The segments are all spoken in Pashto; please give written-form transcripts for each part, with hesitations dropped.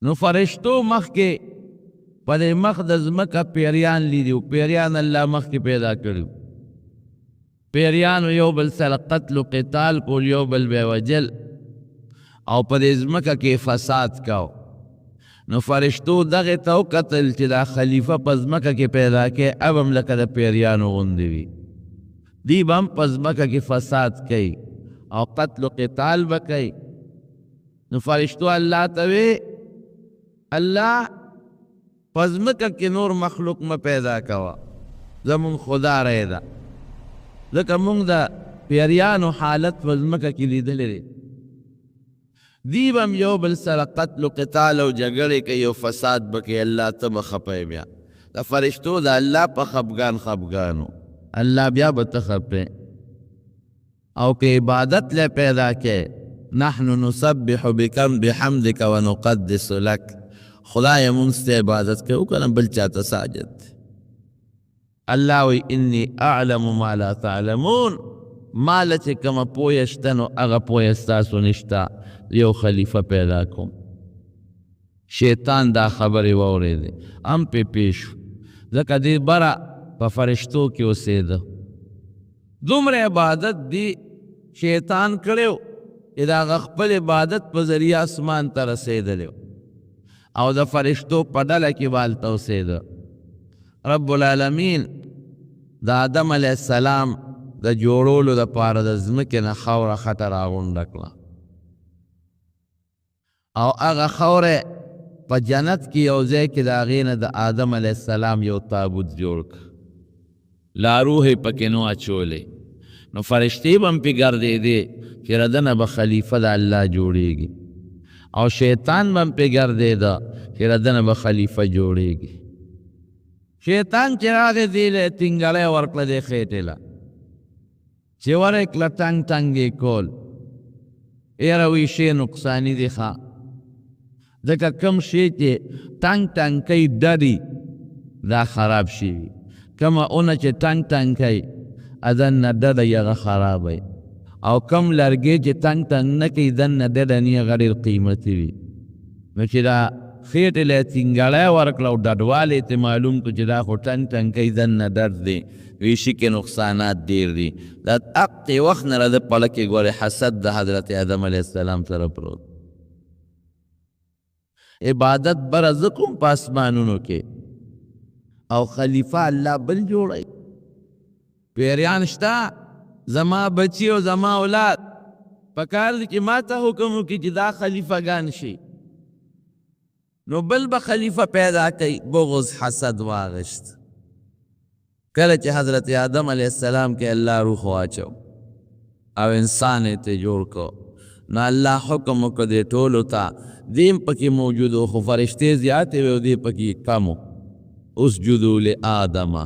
نو فرشتو مخ کې پدې مخ د ځمکه پیریان لیدي پیریان الله مخ کې پیدا کړي پیریانو یو بل سره قتل و قتال کول یو بل به وجل او پدې ځمکه کې فساد کاو نو فرشتو دغه ته وکتل چې دا خلیفه په ځمکه کې پیدا کې اب هم لکه د پیریانو غوندې وي دی به هم په ځمکه کې فساد کوي او قتل و قتال به کوي نو فرشتو الله ته وی الله په ځمکه کې نور مخلوق مه پیدا کوه زمون خدا رای ده ځکه مونږ د پیریانو حالت په ځمکه کې لیدلی دی دی به هم یو بل سره قتل و قتال او جګړې کوي او فساد به کوي الله ته به خفه بیا د فرشتو د الله په خفګانو الله بیا به ته خفه او که عبادت له پیدا کې نحن نسبح بکم بحمدک ونقدس لک خدای مونږ ته عبادت کوي کنه بل چاته ساجد الله وی انی اعلم ما لا تعلمون مال چې کومه پوهه شته نو هغه پوهه ستاسو نشته یو خلیفه پیدا کوم شیطان دا خبرې واورېدې هم پې پیش ځکه دې بره په فرشتو کې اوسېده دومره عبادت دی شیطان کړی و چې د هغه خپل عبادت په ذریعه اسمان ته رسېدلی او د فرشتو په ډله کې والته اوسېده رب العالمین د آدم علیه السلام د جوړولو دپاره د ځمکې نه خاوره خټه راغونډه کړه او هغه خوره په جنت کې یو ځای کې د هغې نه د آدم علیه السلام یو تابوت جوړ کړ لاروح یې پکې نو اچولې نو فرشتې به هم پې ګرځېدې چې د نه به خلیفه د الله جوړېږي او شیطان به هم پې ګرځېده چې د نه به خلیفه جوړېږي شیطان چې راغی دې له ټینګړی ورکړه دې خېټې له چې ورې کړه ټنګ ټنګ یې کول یاره وی شی نقصاني دی ښه ځکه کوم شی چې ټنګ ټنګ کوي ډري دا خراب شي وي کومه اونه چې ټنګ ټنګ کوي دننه ډډه یې هغه خرابوي او کوم لرګی چې ټنګ ټنګ نه کوي دننه ډډه نه هغه ډېر قیمتي وي نو چې دا خېټې له یې ټینګړی ورکړه او ډډوالی ته معلوم کړو چې دا خو ټنګ ټنګ کوي دننه ډډ دی ویشي کې نقصانات ډېر دي دا اقتې وخت نه راده پله کې ګورې حسد د حضرت آدم علیه السلام سره پروت عبادت بره زه کوم په اسمانونو کې او خلیفه الله بل جوړی پیریان شته زما بچی او زما اولاد پکار دی چې ما ته حکم وکړي چې دا خلیفهګان شي نو بل به خلیفه پیدا کوي بغض حسد واغشت کله چې حضرت آدم علیه السلام کې الله روح واچو او انسان یې ته جوړ کو نو الله حکم وکړ دې ټولو ته دیم پکې موجود و خو فرشتې زیاتې وې او دې پکې کم و اسجدو لآدم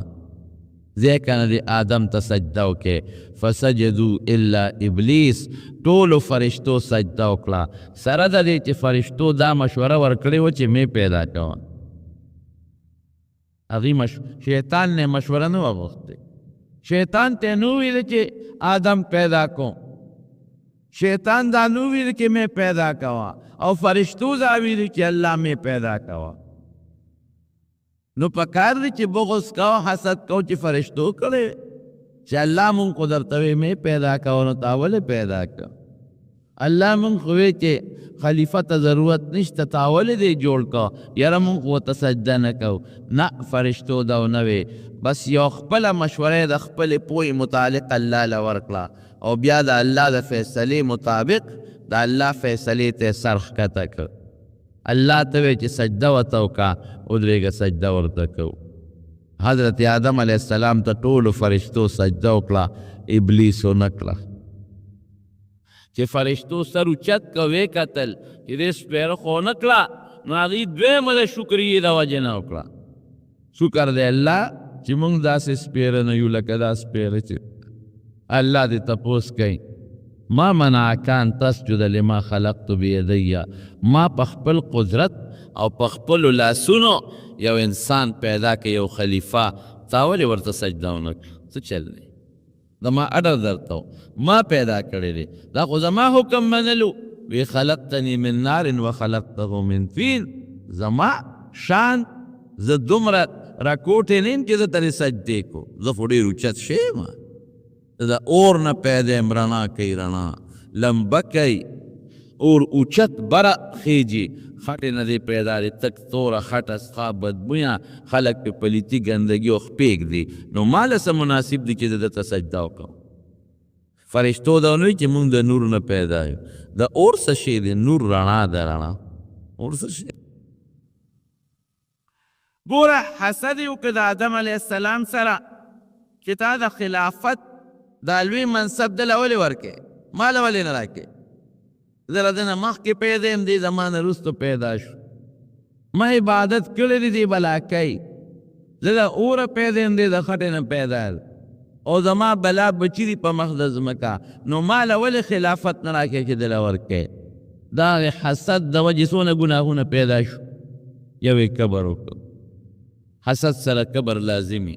ځکه نه د آدم ته سجده وکړې فسجدو الا ابلیس ټولو فرشتو سجده وکړه سره د دې چې فرشتو دا مشوره ورکړې وه چې مې پیدا کوه هغې شیطان نه مشوره نه وغوښتې شیطان ته نو ویل چې آدم پیدا کوم شیطان دا نو ویل چې مې پیدا کوه او فرشتو دا ویل چې الله مې پیدا کوه نو پکار دی چې بغض کوه حسد کوه چې فرشتو کړی چې الله مونږ خو درته وی مې پیدا کوه نو تا ولې پیدا کړه الله مونږ خو وی چې خلیفه ته ضرورت نشته تا ولې دی جوړ کړه یاره مونږ ورته سجده نه کوو نه فرشتو دا ونه وی بس یو خپله مشوره د خپلې پوهې متعلق الله له ورکړه او بیا د الله د فیصلې مطابق د الله فیصلې ته سر ښکته کړ الله ته وی چې سجده ورته وکړه ودرېږه سجده ورته کوو حضرت آدم علیه السلام ته ټولو فرشتو سجده وکړه ابلیس ونه کړه چې فرشتو سر اوچت که ویې کتل چې دې سپېره خو ونه کړه نو هغې دویمه د شکریې د وجې نه وکړه شکر دی الله چې مونږ داسې سپېره نه یو لکه دا سپېره چې الله دې تپوس کوي ما منعک ان تسجد لما خلقت بیدی ما په خپل قدرت او په خپلو لاسونو یو انسان پیدا که یو خلیفه تا ولې ورته سجده ونه کړه څه چل دی زما اډر درته ما پیدا کړی دی دا خو زما حکم منلو وی خلقتنی من نار و خلقته من طین زما شان زه دومره راکوټې نیم چې زه ترې سجدې کو زه خو ډېر اوچت شویم د اور نه پیدا یم رڼا کوي رڼا لمبه کوي اور اوچت بره خیجي خټې نه دی پیدا دی تک توره خټه سخا بدبویه خلک پې پلیتي ګندګي او خپېږ دی نو ما له څه مناسب دی چې زه درته سجده وکړم فرشتو دا ونه چې موږ د نور نه پیدا یو د اور څه شی دی نور رڼا ده رڼا اور څه شی ګوره حسد یې وکړه د آدم علیه السلام سره چې تا د خلافت دا لوی منصب دله ولې ورکې ما له ولې نه راکې زه له ده نه مخکې پیدا یم دې زما نه وروستو پیدا شو ما عبادت کړی دی دې بلاکۍ زه د اوره پیدا یم دې د خټې نه پیدا او زما بلا بچی دی په مخ د ځمکه نو ما له ولې خلافت نه راکې چې دله ورکې دا حسد د وجې څونه ګناهونه پیدا شو یو یې کبر وکړو حسد سره کبر لازمي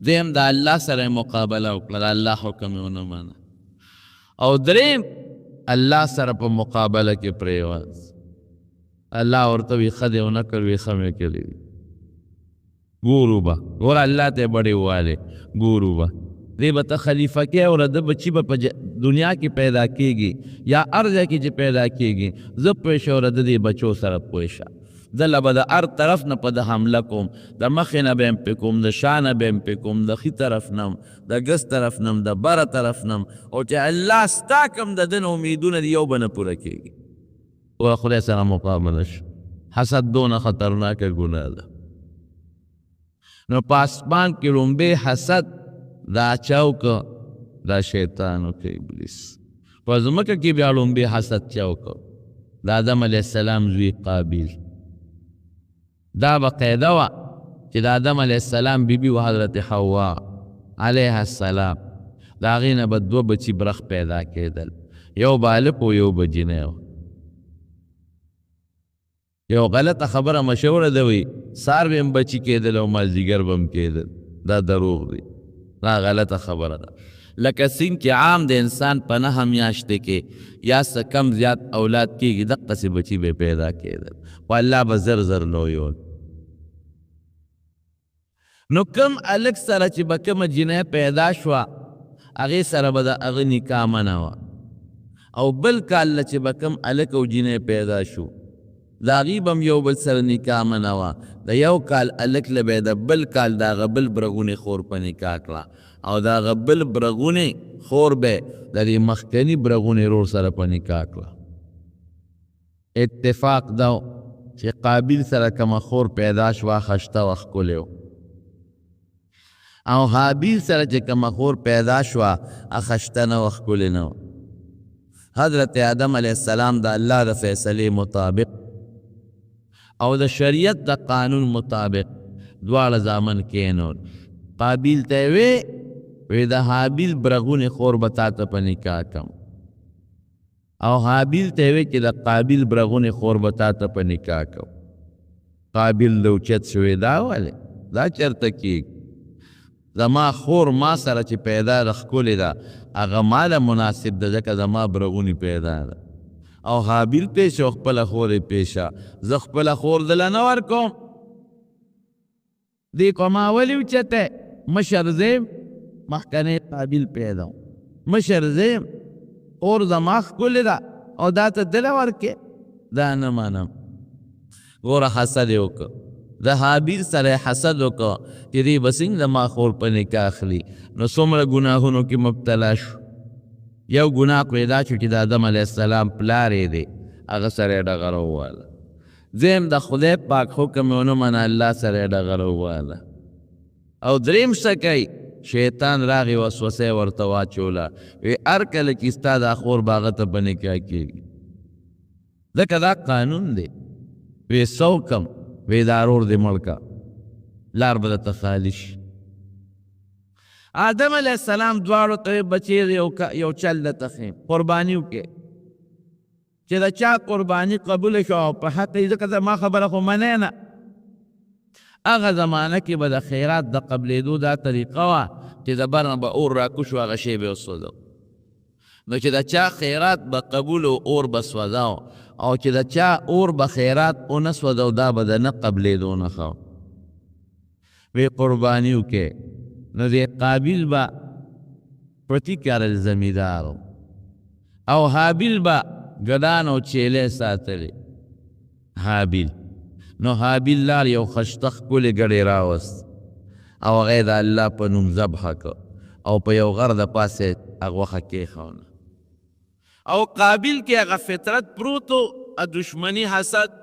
دیم د الله سره مقابله وکړه د الله حکم یې ونه منه او دریم الله سره په مقابله کې پرېواز الله ورته وي ښه دی ونه کړ وي ښه مې کړي دي ګورو به ګوره الله ته یې بډې ووالې ګورو به دې به ته خلیفه کې او د بچي به په دنیا کې پیدا کېږي یا هر ځای کې چې پیدا کېږي زه پوه شه او د دې بچو سره پوه شه دله به د هر طرف نه په د حمله کوم د مخې نه به یم پې کوم د شا نه به یم پې کوم د ښي طرف نه د ګس طرف نه د بره طرف نه او چې الله ستا کوم د ده نه امیدونه دي یو به نه پوره کېږي او خدای سره مقابله شه حسد دونه خطرناکه ګناه ده نو په اسمان کې لومبې حسد دا چا وکړه دا شیطان وکړه ابلیس په ځمکه کې بیا لومبې حسد چا وکړه د آدم علیه السلام زوی قابیل دا بقیده وه چې د آدم علیه السلام بیبي و حضرت حوا علیه السلام د هغې نه به دوه بچي برخ پیدا کېدل یو به هلک و یو به جینۍ و یو غلطه خبره مشهوره ده وی سار به هم بچي کېدل او مازدیګر به هم کېدل دا دروغ دی دا غلطه خبره ده لکه سین کې عام د انسان په نهه میاشتې کې یا څه کم زیات اولاد کېږي دقسې بچي به پیدا کېدل خو الله به زر زر لویول نو کم الک سره چې به کومه جینۍ پیدا شوه هغې سره به د هغه نکاح منه وه او بل کال نه چې به کوم الک او جینۍ پیدا شو د هغې به هم یو بل سره نکاح منه وه د یو کال الک له به د بل کال د هغه بل برغونې خور په نکاح کړه او د هغه بل برغونې خور به د دې مخکني برغونې رور سره په نکاح کړه اتفاق دا چې قابیل سره کومه خور پیدا شوه خشته و ښکلې او حابیل سره چې کومه خور پیدا شوه اخشته نه و ښکلې نه و حضرت آدم علیه السلام د الله د فیصلې مطابق او د شریعت د قانون مطابق دواړه زامن کېنول قابیل ته یې وی د حابیل برغونې خور به تا ته په نکاح کم او حابیل ته یې چې د قابیل برغونې خور به تا ته په نکاح کم قابیل د اوچت شوی دا ولې دا چېرته کېږي زما خور ما سره چې پیدا ده ښکلې ده هغه ما له مناسب ده ځکه زما برغونې پیدا ده او حابیل پیش او خپله خور یې پیشه زه خپله خور دله نه ورکوم دې کو ما ولې اوچتی مشر زیم مخکنی قابیل پیدا مشر زیم اور زما ښکلې ده او دا ته دله ورکې دا نه منم ګوره حسد یې وکړه د حابیل سره حسد وکړه چې دې به څنګه زما خور په نکاح اخلي نو څومره ګناهونو کې مبتلا شو یو ګناه پیدا شو چې د آدم علیه السلام پلار یې دی هغه سره یې ډغره وواله دویم د خدای پاک حکم یې ونه منه الله سره یې ډغره وواله او دریم څه کوي شیطان راغی وسوسه یې ورته واچوله وی هر کله چې ستا دا خور به هغه ته په نکاح کېږي ځکه دا قانون دی وی څه وکم وی دا رور دې مړ که لار به درته خالي شي آدم علیه السلام دواړو ته بچې یو چل درته ښیم قرباني وکړې چې د چا قرباني قبوله شو او په حق یې ځکه زما خبره خو منې نه هغه زمانه کې به د خیرات د قبلېدو دا طریقه وه چې د بر نه به اور راکوش و هغه شی به وسوځو نو چې د چا خیرات به قبول و اور به سوځاو او چې د چا اور به خیرات اونسود او دا به د نه قبلېدو نښه وی قربانیو کې نو دې قابل به پرتی کرل زمیدارو او حابیل به ګډان او چیلې ساتلې حابیل نو حابیل لار یو خشته ښکلې ګډې راوست او هغه د الله په نوم ذبح کړ او په یو غر د پاسې هغه غوښه کېښونه او قابل کې هغه فطرت پروتو دشمنی حسد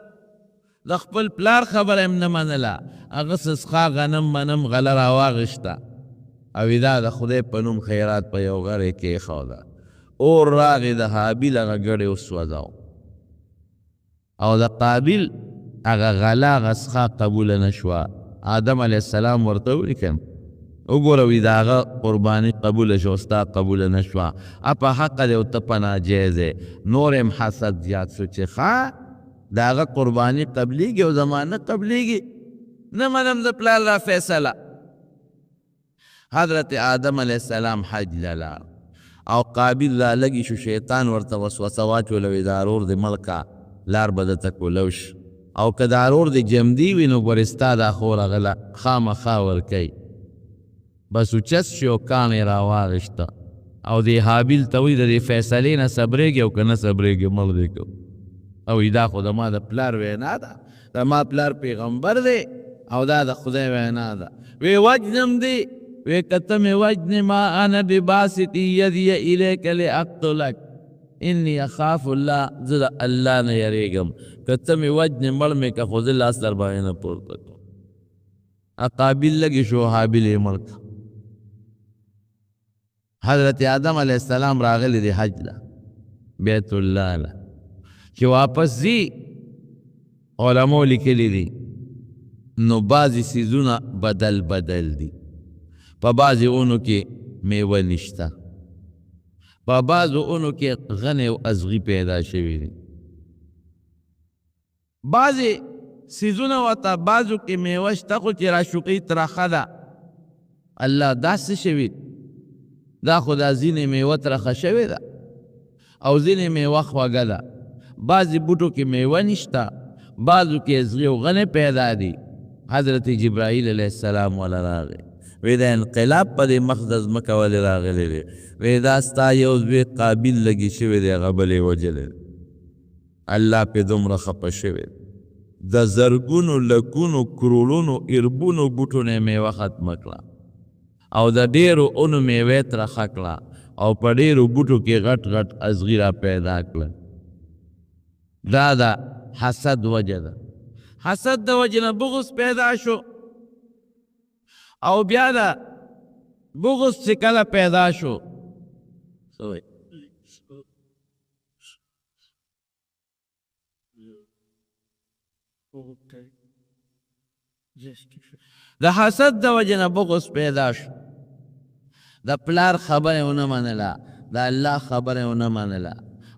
د خپل پلار خبره هم نه منله هغه سسخا غنم منم غله راواغېسته او دا د خدای په نوم خیرات په یو غر یې کېښوده اور راغې د حابیل هغه ګډې وسوځاو او د قابل هغه غله هغه سخا قبوله نه شوه آدم علیه السلام ورته ولیکم وګوره وي د هغه قرباني قبوله شوه ستا قبوله نه شوه په حقه دی او ته په ناجیز نور هم حسد زیات شو چې ښه د هغه قرباني قبلیږي او زما نه قبلیږي نه منم د پلار را فیصله حضرت آدم علیه السلام حج لاله او قابل را لګي شو شیطان ورته وسوسه واچولوي دا ارور د ملکه لار به درته کولوش او که دا ارور د جمدي وي نو ګورې ستا دا خور هغه له خامخا ورکوي بس اوچس شي او کاڼې راواغېسته او دې حابیل ته وایي د دې فیصلې نه صبرېږي او که نه صبرېږي مړ دې کو او دا خو د ما د پلار وینا ده د ما پلار پیغمبر دی او دا د خدای وینا ده وی وجنم دی وی که ته مې وجنې ما انا بباسط یدی الیک لاقتلک انی اخاف الله زه د الله نه یریږم که ته مې وجنې مړ مې که خو زه لاس در باندې نه پورته کړم قابل لګې شو حابل یې مړ کړ حضرت آدم علیه السلام راغلی دی حج له بیت الله له چې واپس ځي علماء لیکلی دي نو بعضې څیزونه بدل بدل دي په بعضې اونو کې میوه نشته په بعضو اونو کې غنې او ازغي پیدا شوي دي بعضې څیزونه ورته بعضو کې میوه شته خو چې راشقي ترخه ده الله داسې شوي دا خو دا ځینې میوه ترخه شوې ده او ځینې میوه خوږه ده بعضې بوټو کې میوه نشته بعضو کې ازغي او غنې پیدا دي حضرت جبرائیل علیه السلام والا راغی وی دا انقلاب په دې مخ د ځمکه ولې راغلی دی وی دا ستا یو زوی قابل لګي شوی دی هغه بل یې وجلی الله پې دومره خفه شوی د زرګونو لکونو کرولونو اربونو بوټو نه میوه ختمه کړه او د ډېرو اونو میوې ترخه کړه او په ډېرو بوټو کې غټ غټ ازغي را پیدا کړه دا د حسد وجه ده حسد د وجې نه بغض پیدا شو او بیا د بغض چې کله پیدا شو د حسد د وجې نه بغض پیدا شو د پلار خبره ونه منله د الله خبره ونه منله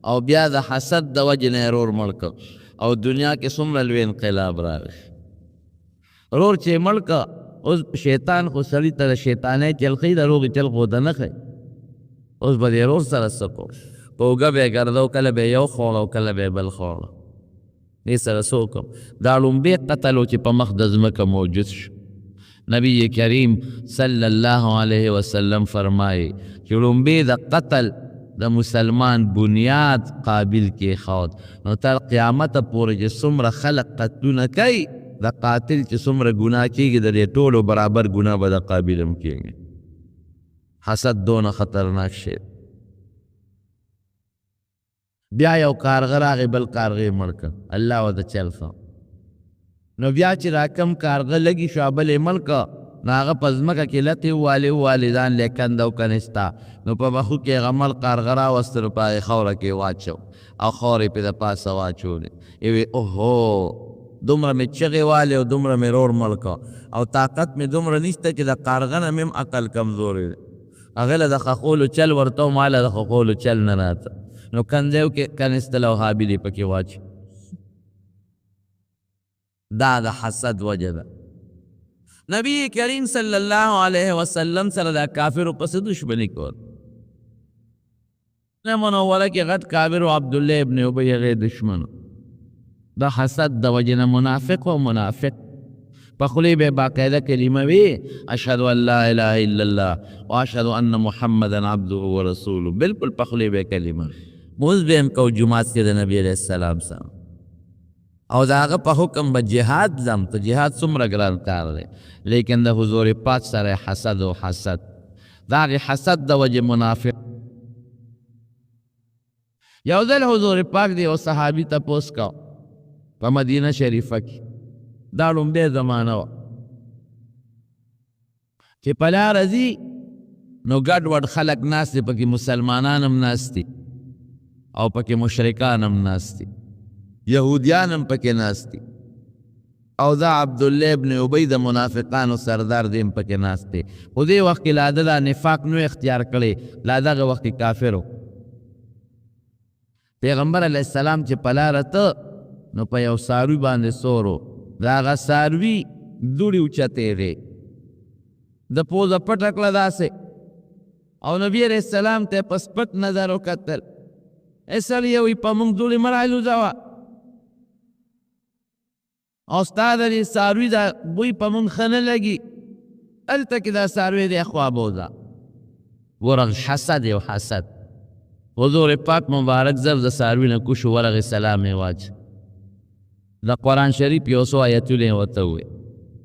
او بیا د حسد د وجې نه یې رور مړ کړ او دنیا کې څومره لوی انقلاب راغی رور چې مړ کړ اوس شیطان خو سړي ته د شیطانۍ چل ښي د روغې چل خو ته نه ښي اوس به دې رور سره څه کو په اوږه به یې ګرځو کله به یې یو خوړه او کله به یې بل خوړه دې سره څه وکړم دا لومبې قتل و چې په مخ د ځمکه موجود شو نبی کریم صلی الله علیه وسلم فرمایي چې لومبې د قتل د مسلمان بنیاد قابل کې خود نو تر قیامت پورې چې څومره خلق قتلونه کوي د قاتل چې څومره ګناه کېږي د دې ټولو برابر ګناه به د قابل هم کېږي حسد دونه خطرناک شی بیا یو کارغه راغی بل کارغه یې مړ کړ الله ورته چل ښه نو بیا چې راکم کارغه لګي شو بل یې مړ کړ نو هغه په ځمکه کې لتې ووالې ووالې ځان له کنده او کنستا نو په مخو کې هغه مړ کارغه راوسته نو په هغې خوره کې واچو او خاورې پې د پاسه واچولې یې اوهو دومره مې چغې والې او دومره مې رور مړ کړ او طاقت مې دومره نشته چې د کارغه نه مې هم عقل کمزورې دی هغې له د خښولو چل ورته و ما له د خښولو چل نه راته نو کنځیو کې کنستل او حابل یې پکې واچي دا د حسد وجه ده نبی کریم صلی الله علیه وسلم سره د کافرو پسې دشمني کول منوره کې غټ کافر و عبدالله ابن ابی هغې دشمن دا حسد د وجنه منافق و منافق په خولې به باقاعده کلمه وي اشهد ان لا اله الا الله واشهد ان محمدا عبده ورسوله بالکل په خولې به کلمه موز به هم کو جمعات کې د نبی علیہ السلام سره او دا هغه په حکم به جهاد ځم ته جهاد څومره ګران کار دی لیکن د حضور پاک سره حسد و حسد دا هغې حسد د وجې منافق یو ځل حضور پاک دی او صحابي تپوس کو په مدینه شریفه کې دا لومبۍ زمانه وه چې په لاره ځي نو ګډ وډ خلک ناست دي پکې مسلمانان هم ناست دي او پکې مشرکان هم ناست دي یهودیان هم پکې ناست دي او دا عبدالله ابن ابی د منافقانو سردار دی هم پکې ناست دی خو دې وخت کې لا ده دا نفاق نو اختیار کړی لا دغه وخت کې کافر و پیغمبر علیه السلام چې په لاره ته نو په یو څاروي باندې سور و د هغه څاروي دوړې اوچتې دی د پوزه پټه کړه داسې او نبي علیه السلام ته په سپک نظر وکتل ای سړیه وایي په موږ دوړې مه رالوځوه او ستا د دې څاروي دا بوی په موږ ښه نه لګي هلته کې دا څاروی دی خوا بوځه ورغ حسد یو حسد حضور پاک مبارک زر د څاروي نه کوشو ورغې سلام یې واچ د قرآن شریف یو څو آیتونه یې ورته وویل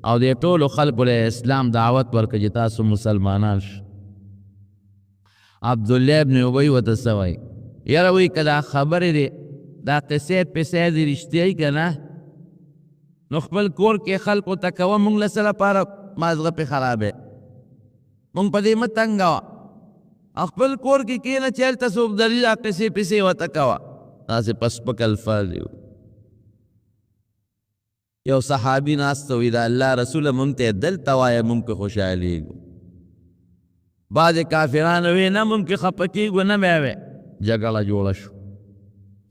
او دې ټولو خلکو له اسلام دعوت ورکړه چې تاسو مسلمانان شئ عبدالله ابن ابی ورته څه وایي یاره وایي که دا خبرې دی دا قصې پسې دي رښتیا که نه نو خپل کور کې خلکو ته کوه مونږ له څه لپاره مازغه پې خرابې مونږ په دې مه تنګوه خپل کور کې کښېنه چې هلته څوک دري دا قصې پسې ورته کوه داسې په سپک الفاظ یې یو صحابي ناسته وي د الله رسوله مونږ ته دلته وایه مونږ پې خوشحالېږو بعضې کافرانو وی نه مونږ پې خفه کېږو نه بیا وی جګړه جوړه شو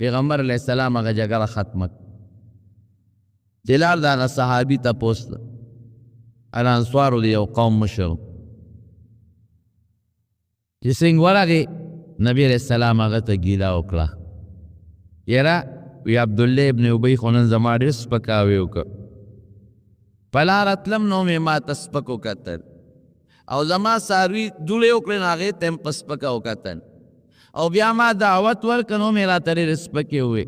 پیغمبر علیه السلام هغه جګړه ختمه چې لاړ د هغه صحابي تپوس ته الانصارو د یو قوم مشر چې څنګه ورغې نبي علیه السلام هغه ته ګیله وکړه یاره وی عبدالله ابن ابی خو نن زما ډېر سپکاوی وکړ په لاره تلم نو مې ما ته سپک وکتل او زما څاروي دوړې وکړې نو هغې ته هم په سپکه وکتل او بیا ما دعوت ورکړه نو مې راته ډېرې سپکې ووې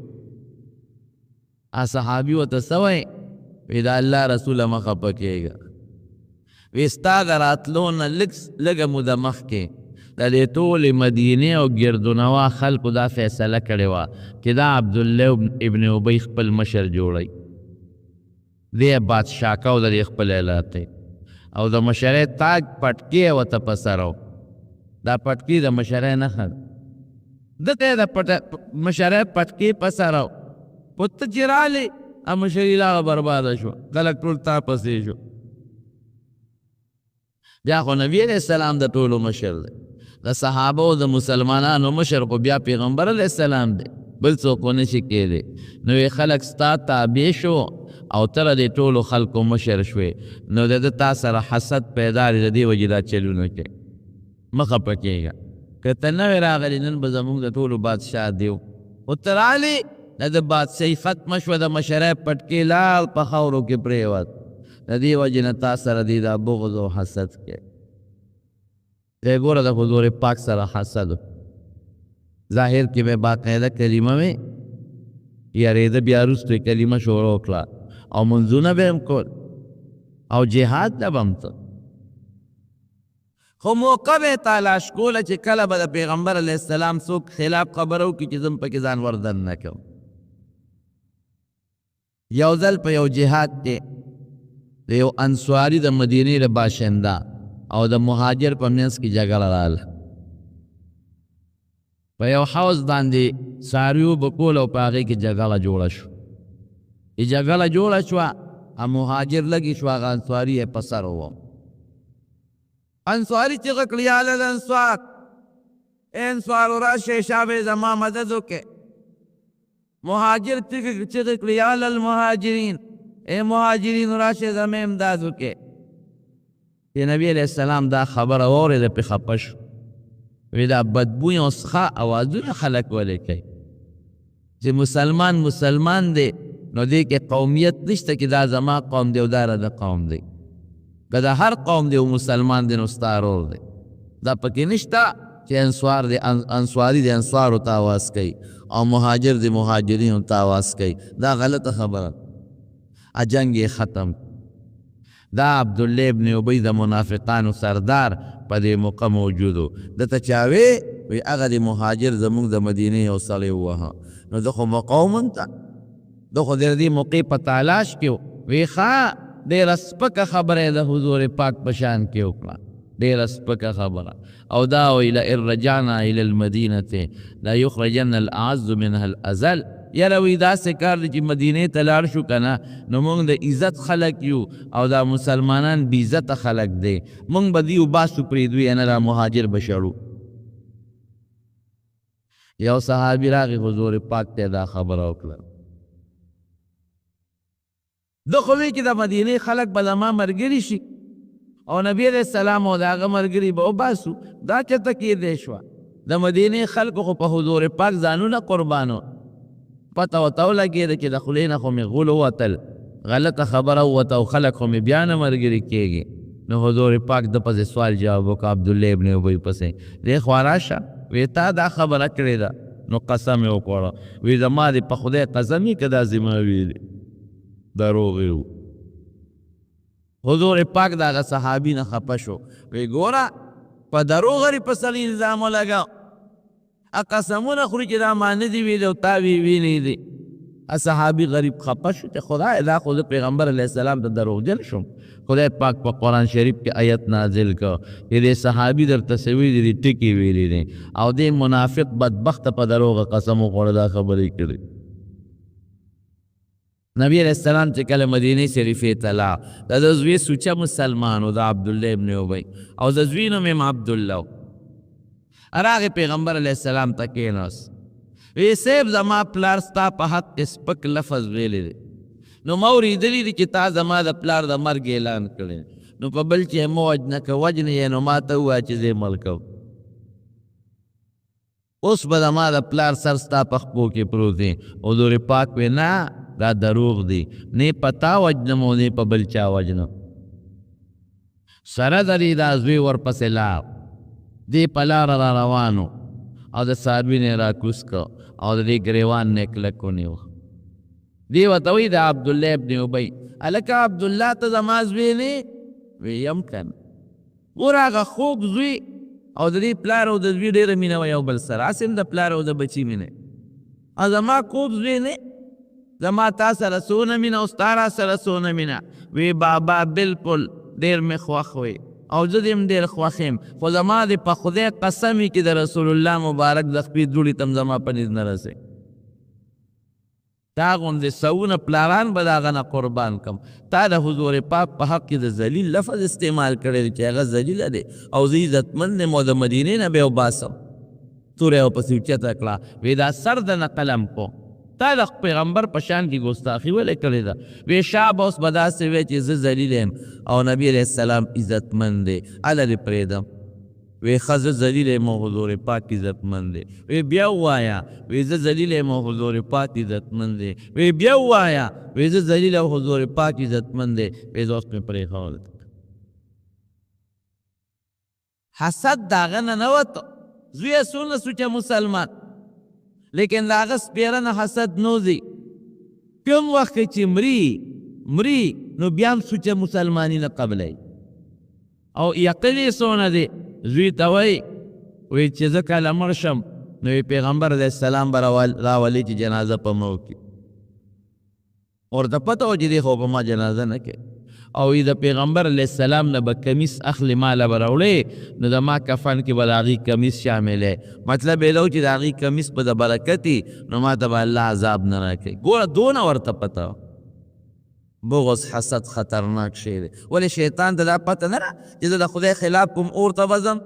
صحابي ورته څه وایي وی د الله رسوله مه خفه کېږه وی ستا د راتلو نه لږه موده مخکې د دې ټولې مدینې او ګردونوا خلکو دا فیصله کړې وه چې دا عبدالله ابن ابی خپل مشر جوړی دی بادشاه کو د دې خپل علاقې او د مشرۍ تاج پټکې یې ورته په سر و دا پټکې د مشرۍ نښه ده دته یې د مشرۍ پټکې په سر و په ته چې رالې مشري لاغه برباده شوه خلک ټول تا پسې شو بیا خو نبي علیه السلام د ټولو مشر دی د صحابه او د مسلمانانو مشر خو بیا پیغمبر علیه السلام دی بل څوک ونه شي کېدی نو یې خلک ستا تابع شو او ته د ټولو خلکو مشر شوې نو د ده تا سره حسد پیدا دی د دې وجې دا چلونه کوي مه خفه کېږه که ته نه وې راغلې نن به زموږ د ټولو بادشاه دی خو ته رالې د بادشاهي ختمه شوه د مشرۍ پټکې لال په خاورو کې پرېوت د دې وجې نه تا سره دی دا بغض او حسد کې دی ګوره د حضور پاک سره حسد ظاهر کې به باقاعده کلمه وې یارېده بیا وروسته کلمه شروع کړه او منځونه به هم کول او جهاد ته به هم ته خو موقع به یې تلاش کوله چې کله به د پیغمبر علیه السلام څوک خلاف خبره وکړي چې زم پکې ځان وردن نه کوم یو ځل په یو جهاد کې د یو انصاري د مدینې د باشنده او د مهاجر په منځ کې جګړه راغله په یو حوض باندې څاروي به کول او په هغې کې جګړه جوړه شوه چې جګړه جوړه شوه مهاجر لګې شو هغه انصاري یې په سر ووم انصاري چغه کړه یا للانصار ای انصارو راشئ شابې زما مدد وکړئ مهاجر چغه کړه یا للمهاجرین ای مهاجرینو راشئ زما امداد وکړئ چې نبي علیه السلام دا خبره واورېده پې خفه شو وی دا بدبوی او څخه اوازونه خلک ولې کوي چې مسلمان دی نو دې کې قومیت نشته چې دا زما قوم دی او دا د قوم دی که د هر قوم دی او مسلمان دی نو ستا رور دی دا پکې نشته چې انصار دی انصاري دی انصارو ته آواز کوي او مهاجر دی مهاجرینو ته آواز کوي دا غلطه خبره جنگ یې ختم دا عبدالله ابن ابی د منافقانو سردار په دې موقع موجودو دته چا وی هغه د مهاجر زمونږ د مدینې یو سړی ووهه نو ده خو مقومن ته ده خو د دې موقع په تلاش کې وی ښه ډېره سپکه خبره یې د حضور پاک په شان کې وکړه ډېره سپکه خبره او دا وی لئن رجعنا الى المدینة لا یخرجن الاعز منها الازل یاره وی داسې کار دی چې مدینې ته لاړ شو که نه نو موږ د عزت خلک یو او دا مسلمانان بې عزته خلک دی موږ به دوی وباسو پرېږدو نه را مهاجر به شړو یو صحابي راغی حضور پاک ته دا خبره وکړه ده خو وی چې د مدینې خلک به زما ملګري شي او نبی علیه السلام او د هغه ملګري به وباسو دا چېرته کېدی شوه د مدینې خلکو خو په حضور پاک ځانونه قربانو پته ورته ولګېده چې د خولې نه خو مې غول ووتل غلطه خبره ووته او خلک خو مې بیا نه ملګري کېږي نو حضور پاک د پسې سوال جواب وکړه عبدالله ابن ابی پسې دې خوا راشه وی تا دا خبره کړې ده نو قسم یې وکړه وی زما دې په خدای قسم یې که دا زما ویلې دروغ یې حضور پاک د هغه صحابي نه خفه شو وی ګوره په دروغ غري په سړي الزام ولګاو قسمونه خوري چې دا ما نه دي ویلي او تا ویلي دي صحابي غریب خفه شو چې خدای دا خو د پیغمبر علیه السلام ته دروغجن شم خدای پاک په قرآن شریف کې آیت نازل کړ چې دې صحابي درته څه ویلي دي ټکي ویلي دي او دې منافق بدبخته په دروغه قسم وخوړه دا خبرې کړې نبی علیہ السلام چې کله مدینه شریفې ته لاړ د ده زوی سوچه مسلمان و د عبدالله ابن ابی او د زوی نوم یې عبدالله راغی پیغمبر علیہ السلام ته کېناست وی صاحب زما پلار ستا په حق کې سپک لفظ ویلی دی نو ما اورېدلي دي چې تا زما د پلار د مرګ اعلان کړی نو په بل چې مه وجنه که وجنې یې نو ما ته ووایه چې زه یې مړ کوم اوس به زما د پلار سر ستا په خپو کې پروت دی حضور پاک وی نه دا دروغ دی نه په تا وجنم او نه په بل چا وجنم سره درې دا زوی ورپسې لاړ دی په لاره را روانو او د څاروي نه یې راکوز کړ او د دې ګریوان نه یې کلک ونیو دی ورته وایي د عبدالله ابن ابی هلکه عبدالله ته زما زوی نه وی یم که نه ګوره هغه خوږ زوی او د دې پلار او د زوی ډېره مینه وه یو بل سره هسې هم د پلار او د بچي مینه او زما کوږ زوی نه زما تا سره څونه مینه او ستا را سره څونه مینه وی بابا بلکل ډېر مې خوښ وی او زه دې هم ډېر خوښ یم خو زما د په خدای قسم وي چې د رسول الله مبارک د خپې دوړې ته هم زما په نیز نه رسئ تا غوندې سوونه پلاران به د هغه نه قربان کم تا د حضور پاک په حق کې د ذلیل لفظ استعمال کړی دی چې هغه ذلیله دی او زه عزتمند یم او د مدینې نه به یې وباسم توره یې ورپسې اوچته کړه وی دا سر د نه قلم کو تا د پیغمبر په شان کې ګستاخي ولې کړې ده وی شا به اوس به داسې وی چې زه ذلیل یم او نبي علیه السلام عزتمند دی هله دې پرېږدم وی ښه زه ذلیل یم او حضور پاک عزتمند دی وی بیا ووایه وی زه ذلیل یم او حضور پاک عزتمند دی وی بیا ووایه وی زه ذلیل او حضور پاک عزتمند دی وی زه اوس مې پرېښول حسد د هغه نه نه وته زوی یې څونه سوچه مسلمان لیکن د هغه سپېره نه حسد نوځي کوم وخت چې مري نو بیا هم سوچه مسلماني نه قبلوي او یقین یې څونه دی زوی ته وایي وی چې زه کله مړ شم نو پیغمبر علیه السلام به راولي چې جنازه په ما وکړي ورته پته وه چې دی خو په ما جنازه نه کوي او د پیغمبر علیه السلام نه به کمیس اخلي ماله به راوړې نو د ما کفن کې به د هغې کمیس شاملی مطلب یې دا و چې د هغې کمیس به د برکت نو ما ته به الله عذاب نه راکوي ګوره دونه ورته پته بغض حسد خطرناک شی دی ولې شیطان ته دا پته نه ده چې زه د خدای خلاف کوم اور ته وځم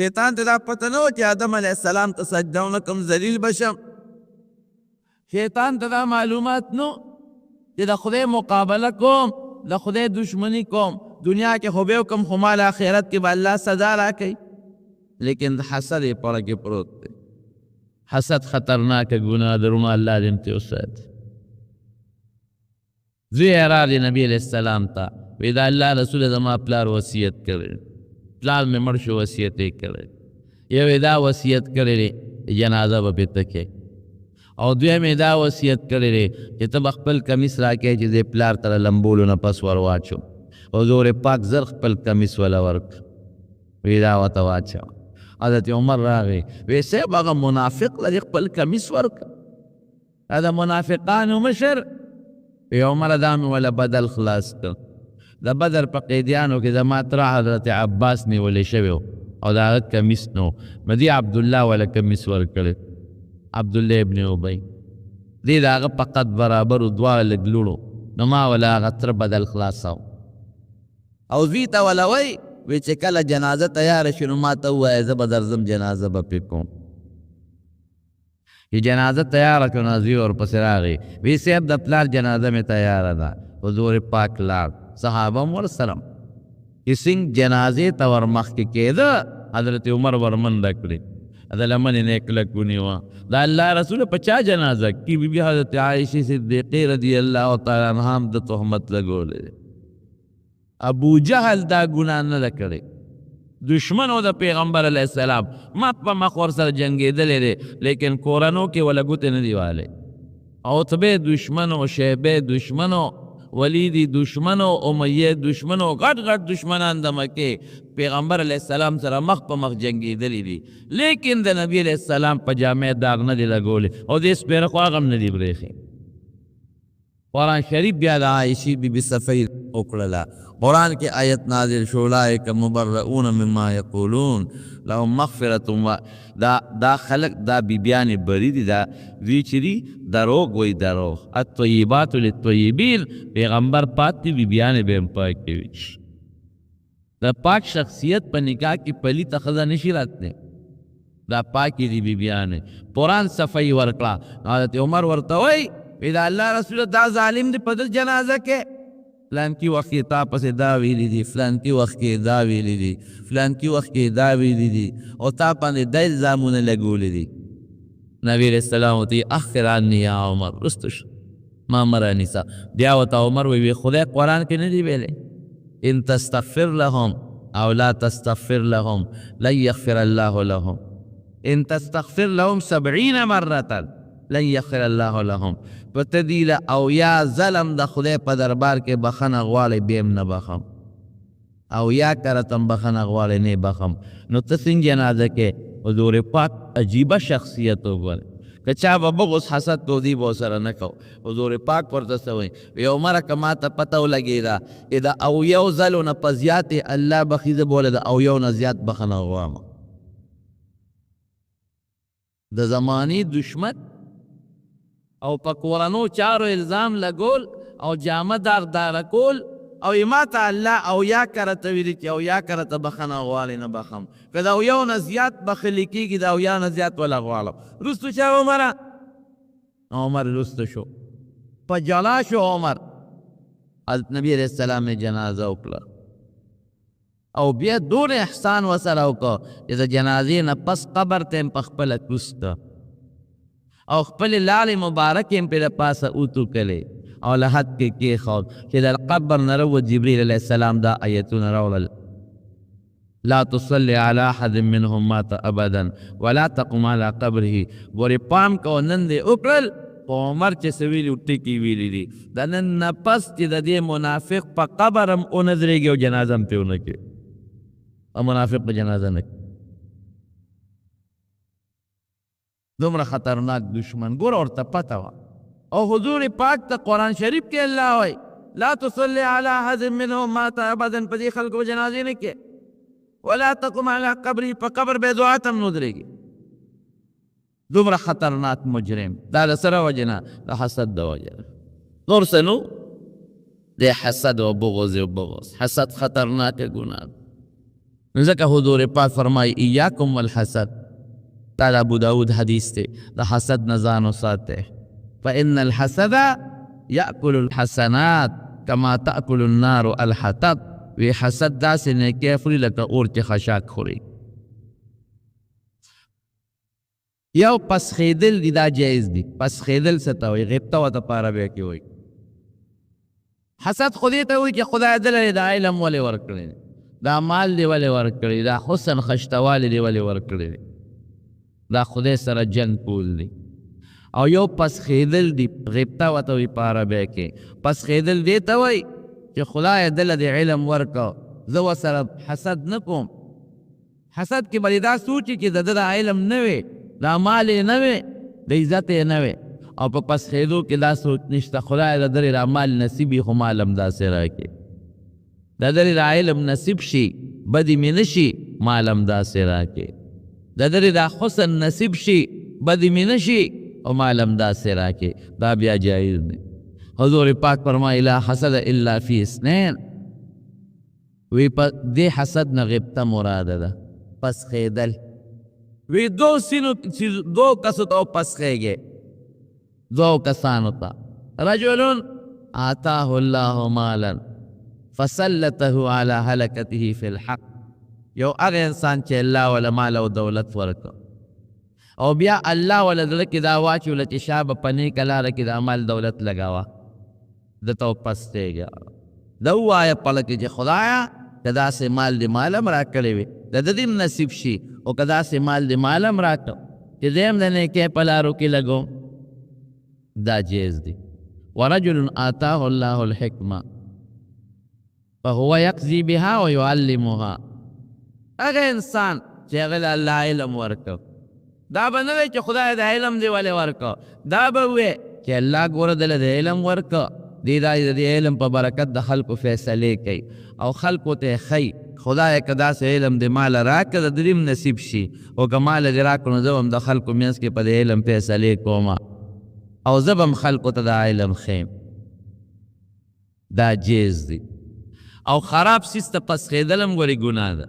شیطان ته دا پته نه و چې آدم علیه السلام ته سجده ونه کړم ذلیل بشم شیطان ته دا معلومات نو چې د خدای مقابله کوم د خدای دشمنی کوم دنیا کې خو به وکړم خو مال آخرت کې به الله سزا راکوي لیکن حسد یې پړه کې پروت دی حسد خطرناکه ګناه درونه الله دې ته وساتي زوی راغی نبی علیہ السلام تا وی دا اللہ رسول زما پلار وصیت کرے پلار میں مړ شو وصیت یې کړی یو دا وصیت کړی دی جنازه به پې تکې او دویم دا وصیت کړی دی چې ته به خپل کمیس راکې چې د پلار ته لمبولو نه پس ور واچو حضور پاک زر خپل کمیس ولا ورک وی دا ورته واچو حضرت عمر راغی وی صاحب هغه منافق لري خپل کمیس ورک دا د منافقانو مشر وی عمر دا مې ولا بدل خلاص کړ د بدر په قیدیانو کې زما تره حضرت عباس نیولی شوی او د هغه کمیس نو مدي عبدالله ولا کمیس ورکړی عبدالله ابن ابی دی د هغه په قد برابرو دواړه لږ لوړو نو ما ولا هغه تره بدل خلاصاو او زوی ته ولا وی چې کله جنازه تیاره شي نو ما ته ووایه زه به درځم جنازه به پې کوم چې جنازه تیاره کړو نو زوی ورپسې راغی وی صاحب د پلار جنازه مې تیاره ده حضور پاک لاړ صحابه هم ورسره چې څنګه جنازې ته ور مخکې کېده حضرت عمر ورمنډه کړې د لمنې نه یې کلک ونیوه د الله رسول په چا جنازه کې بی بی حضرت عایشې صدیقې رضی الله تعالی عنها هم د تهمت لګولی ابو جهل دا ګناه نه ده کړې دشمن و د پیغمبر علیه السلام مخ په مخ ورسره جنګېدلی دی لیکن کورنو کې وله ګوتې نه دي والی عتبې دشمنو شیبې دشمنو ولیدی دشمنو امیه دشمنو غټ غټ دشمنان د مکې پیغمبر علیه السلام سره مخ په مخ جنګېدلی دي لیکن د نبی علیه السلام په جامع داغ نه دي لګولی او دې سپېره خو هغه هم نه دي برېښي قرآن شریف بیا د عایشې بی بی صفی وکړله قرآن کې آیت نازل شو اولئک مبرؤون مما یقولون لهم مغفرة دا خلق دا بیبیانې بری دي دا دوی چې دي دروغ وی دروغ الطیبات للطیبین پیغمبر پاک دي بیبیانې به هم پاکې وي د پاک شخصیت په نکاح کې پلیته ښځه نشي راتلی دا پاکې دي بیبیانې قرآن صفحې ورکړه حضرت عمر ورته وی دا الله رسول دا ظالم دی په دل جنازه کې فلانکی وخت کې تا پسې دا ویلی دي فلانکی وخت کې دا ویلی دي فلانکی وخت کې دا ویلی دي او تا باندې دا الزامونه لګولی دي نبی علیہ السلام ورته اخر عني یا عمر رستو شو ما مرانیسا بیا ورته عمر وی خدای قرآن کې نه دی ویلی ان تستغفر لهم او لا تستغفر لهم لن یغفر الله لهم ان تستغفر لهم 70 مرة لن یغفر الله لهم پتدیل او یا ظلم د خدای په دربار کې بخنه غواړي بیم نه بخم او یا کرتم بخنه غواړي نه بخم نو ته څنګه جنازه کې حضور پاک عجیبه شخصیت وګورئ که چا به بغض حسد تودی به ورسره نه کو حضور پاک ورته څه وایي وی عمره که ما ته پته ولګېده د اویو ځلو نه په زیاتې الله بخي زه به ولې د اویو نه زیات بخنه غواړم د زمانې دشمن او په کورنو چارو الزام لګول او جامه دار کول او ما ته الله او یا کرته ویلي چې او یا کرته بخنه غواړې نه بخم که د اویو نه زیات بخلي کېږي د اویا نه زیات وله غواړم رستو چا عمره عمر رستو شو په جلا شو عمر حضرت نبی علیہ السلام جنازه وکړه او بیا دور احسان وسره وکړه چې د جنازې نه پس قبر ته په خپله کوسته او خپل لال مبارک هم په پاسه اوتو کړي او لحد کې کېښود چې د قبر نه روت جبریل علیه السلام دا آیتونه راوړل لا تصلي على احد منهم مات ابدا ولا تقم على قبره ورې پام کو نن دې وکړل په عمر چې څه ویلي ټکي ویلي دي د نن نه پس چې د دې منافق په قبر هم ونه درېږي او جنازه هم پرې ونه کړي او منافق په جنازه نه کړي دومره خطرناک دشمن ګوره ورته پته وه او حضور پاک ته قرآن شریف کې الله وایي لا تصلي على احد منهم مات ابدا په دې خلکو به جنازې نه کې ولا تقم على قبره په قبر به دعا ته هم نه ودرېږي دومره خطرناک مجرم دا د سره وجې نه د حسد د وجې نه نور څه نو د حسد و بغض حسد خطرناک ګناه ځکه حضور پاک فرمایي ایاکم والحسد دا ابو داود حدیث تے دا حسد نزان و ساتے فإن الحسد یأکل الحسنات کما تأکل النار الحطب وی حسد دا سے نیکی فری لکا اور چی خشاک خوری یو پس خیدل دی دا جائز دی پس خیدل ستاوی غیبتا و تا پارا بیا کی ہوئی حسد خودی ته وي چې خدای دلته دا علم ولې ورکړی دا مال دی ولې ورکړی دا حسن خشتوالی دی ولې ورکړی دا خدای سره جنگ کول دی او یو پس خیدل دی غیبتا ورته وي په عربی کې پس خیدل دی ته وایي چې خدای دله د علم ورکړه زه ورسره حسد نه کوم حسد کې به دا سوچي چې د ده دا علم نه وي دا مال یې نه وي د عزت یې نه وي او په پس خیدو کې دا سوچ نشته خدای د درې را مال نصیب یې خو مال هم داسې راکړي د درې را علم نصیب شي بدې مې نه شي مال هم داسې راکړي د درې را حسن نصیب شي بدې مې نه شي او مال هم داسې راکړي دا بیا جایز دی حضور پاک فرمایي لا حسد الا فی اثنین وی په دې حسد نه غبطه مراده ده پس خیدل وی دو کسو ته پس خیږي دو کسانو ته رجل آتاه الله مالا فسلطه على هلكته في الحق یو هغه انسان چې الله ولا مال او دولت ورکړ او بیا الله ولا دل کې دا واچول چې شاب پنې کلاره کې دا مال دولت لگاوا د تو پس دیږي دا وایا پلک چې خدایا کدا سے مال دی مالم را کړی وي د دې نصیب شي او کدا سے مال دی مالم راکړو چې دیم نه کې پلارو کې لګو دا جیز دی ورجل آتاه الله الحکمه فهو يقضي بها ويعلمها هغه انسان چې هغه الله علم ورکړ دا به نه وي چې خدای د علم دی ولې ورکړ دا به وي چې الله ګوره دله د علم ورکړ دی دا د علم په برکت د خلکو فیصلې کوي او خلکو ته ښیي خدای که داسې علم د مال راکړه د دریم نصیب شي او که مال دې راکړو نو زه هم د خلکو منځ کې په د علم فیصلې کوم او زه به هم خلکو ته د علم ښیم دا جیز دی او خراب سیس ته پس خیدل هم ګورې ګناه ده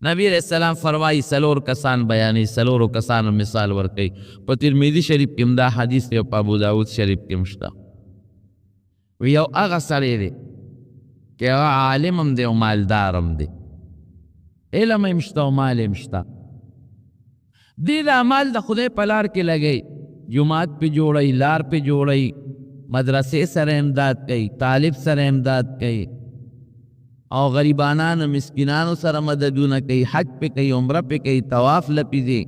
نبی علیہ السلام فرمائی سلور کسان بیانی سلورو کسان مثال ورکی پا ترمیدی شریف کم دا حدیث دی پا ابو داود شریف کم شتا ویو اغا سری دی کہ اغا عالمم دی و مالدارم دی علم امشتا و مال امشتا دی دا مال دا خدای پلار کے لگئی جماعت پی جوڑی لار پی جوڑی مدرسے سر امداد کئی طالب سر امداد کئی او غریبانان مسکینانو سره مددونه کوي حج پې کوي عمره پې کوي طواف لپې دی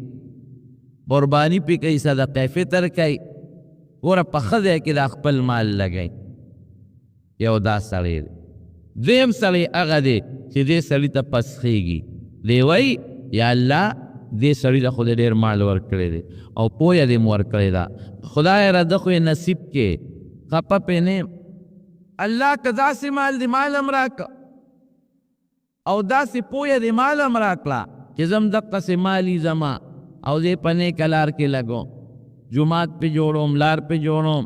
قرباني پې کوي صدقه فطر کوي ګوره په ښه ځای کې د خپل مال لګوي یو دا سړی دی دویم سړی هغه دی چې دې سړي ته پسخېږي دی وایي یا الله دې سړي ته خو دې ډېر مال ورکړی دی او پویه دې م ورکړې ده خدای را ده خو یې نصیب کې خپه پې نه الله که داسې مال دی مال هم راکړه او داسې پویه د مال هم راکړه چې زم دقسې مالی زما او دې په نیک لار کې لګو جومات پې جوړوم لار پې جوړوم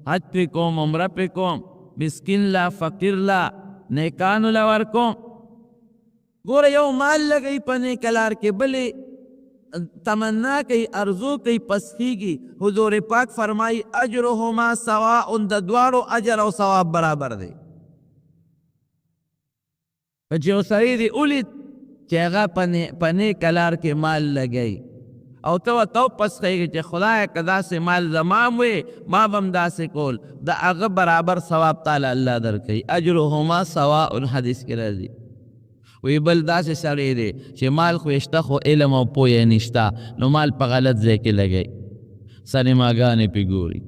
حج پې کوم عمره پې کوم مسکین لا فقیر لا نیکانو لا ورکوم ګوره یو مال لګوي په نیک لار کې بلې تمنا کوي ارزو کوي پسخېږي حضور پاک فرمایي اجرهما سواء د دواړو اجر او ثواب برابر دی چې یو سړی دی اولید چې هغه په نیک لار کې مال لګوي او ته ورته وپسخېږي چې خدایه که داسې مال زما وې ما به هم داسې کول د هغه برابر ثواب تعالی الله درکوي اجرهما سواء حدیث کې راځي وی بل داسې سړی دی چې مال خو یې شته خو علم او پویه نشته نو مال په غلط ځای کې لګوي سینماګانې پې ګوري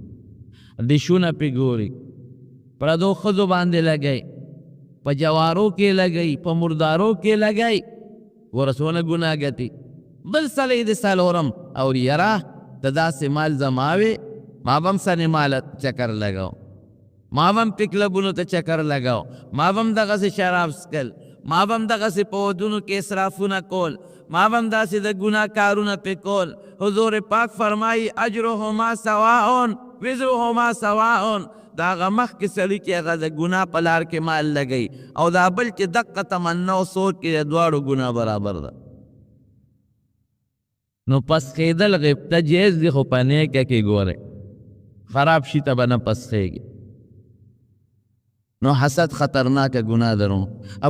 ډشونه پې ګوري پردو ښځو باندې لګوي په جوارو کې لګئی په مردارو کې لګئی ورسونه ګناه ګټي بل سړی د څلورم او یاره د داسې مال زما وې ما به هم سینما چکر لګاو ما به هم په کلبونو ته چکر لګاو ما به هم دغسې شراب څکل ما به هم دغسې په ودونو کې اسرافونه کول ما به هم داسې د ګناه کارونه پې کول حضور پاک فرمایي اجرهما سواء وزرهما سواء دا هغه مخکې سړي چې هغه د ګناه په لار کې مال لګوي او دا بل چې دقه تمنا او سوچ کې د دواړو ګناه برابر ده نو پس خېدل غبطه جیز دی خو په نیکه کې ګورئ خراب شي ته به نه پسخېږي نو حسد خطرناکه ګناه درو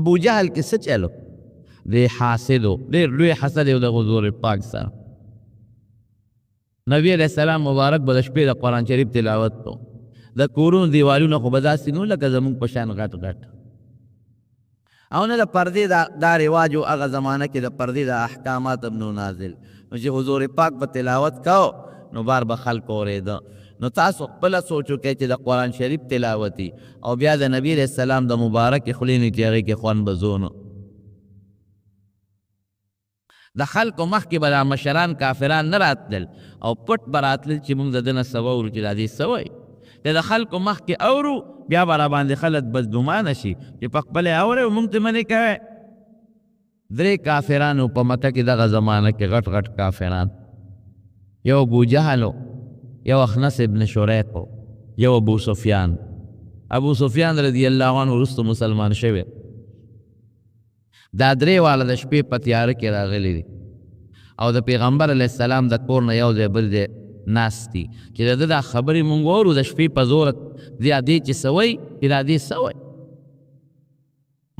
ابو جهل کې څه چلو دی حاسد و ډېر لوی حسد و د حضور پاک سره نبی علیہ السلام مبارک به د شپې د قرآن شریف تلاوت کو د کورونو دیوالونه خو به داسې نو لکه زمونږ په شان غټ غټ او نه د پردې دا رواج و هغه زمانه کې د پردې د احکامات هم نو نازل نو چې حضور پاک په تلاوت کو نو بار به خلق اورېده نو تاسو خپله سوچ وکئ چې د قرآن شریف تلاوتي او بیا د نبي علیه السلام د مبارک خولې نه چې هغې کې خوند به زو نو د خلکو مخکې به دا مشران کافران نه راتلل او پټ به راتلل چې موږ د ده نه څه واورو چې دا دې څه وایي د خلکو مخکې اورو بیا به را باندې خلک بدګمانه شي چې په خپله یې اورئ او موږ ته منې کوئ 3 کافرانو په مکه کې دغه زمانه کې غټ غټ کافران یو ابو جهل یو اخنس ابن شریق یو ابو سفیان رضی الله عنه وروسته مسلمان شوی دا 3 والا د شپې په تیاره کې راغلي دي او د پیغمبر علیه السلام د کور نه یو ځای بل ځای ناست دي چې د ده دا خبرې مونږ واورو د شپې په زوره دې چې څه وایي چې دا دې څه وایي